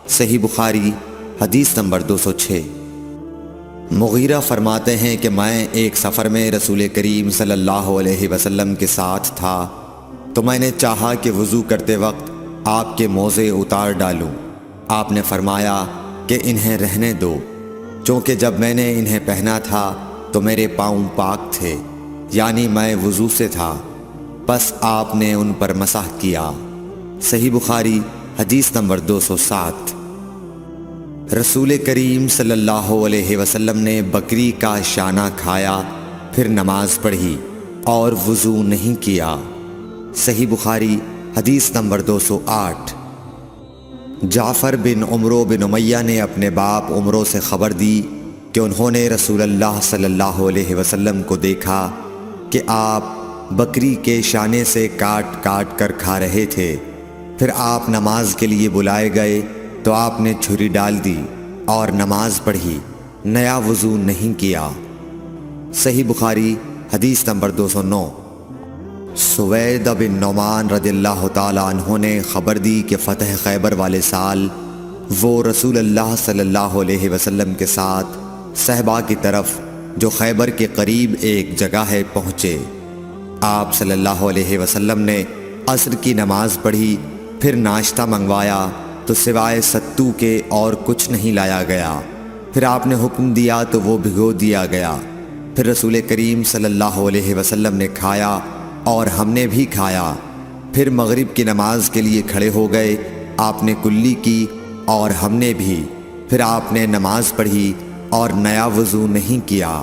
صحیح بخاری حدیث نمبر 206۔ مغیرہ فرماتے ہیں کہ میں ایک سفر میں رسول کریم صلی اللہ علیہ وسلم کے ساتھ تھا تو میں نے چاہا کہ وضو کرتے وقت آپ کے موزے اتار ڈالوں۔ آپ نے فرمایا کہ انہیں رہنے دو، چونکہ جب میں نے انہیں پہنا تھا تو میرے پاؤں پاک تھے، یعنی میں وضو سے تھا، پس آپ نے ان پر مسح کیا۔ صحیح بخاری حدیث نمبر 207۔ رسول کریم صلی اللہ علیہ وسلم نے بکری کا شانہ کھایا، پھر نماز پڑھی اور وضو نہیں کیا۔ صحیح بخاری حدیث نمبر 208۔ جعفر بن عمرو بن امیہ نے اپنے باپ عمرو سے خبر دی کہ انہوں نے رسول اللہ صلی اللہ علیہ وسلم کو دیکھا کہ آپ بکری کے شانے سے کاٹ کاٹ کر کھا رہے تھے۔ پھر آپ نماز کے لیے بلائے گئے تو آپ نے چھری ڈال دی اور نماز پڑھی، نیا وضو نہیں کیا۔ صحیح بخاری حدیث نمبر 209۔ سوید بن نعمان رضی اللہ تعالی عنہ نے خبر دی کہ فتح خیبر والے سال وہ رسول اللہ صلی اللہ علیہ وسلم کے ساتھ صحبہ کی طرف جو خیبر کے قریب ایک جگہ ہے پہنچے۔ آپ صلی اللہ علیہ وسلم نے عصر کی نماز پڑھی، پھر ناشتہ منگوایا تو سوائے ستو کے اور کچھ نہیں لایا گیا۔ پھر آپ نے حکم دیا تو وہ بھگو دیا گیا۔ پھر رسول کریم صلی اللہ علیہ وسلم نے کھایا اور ہم نے بھی کھایا۔ پھر مغرب کی نماز کے لیے کھڑے ہو گئے، آپ نے کلی کی اور ہم نے بھی۔ پھر آپ نے نماز پڑھی اور نیا وضو نہیں کیا۔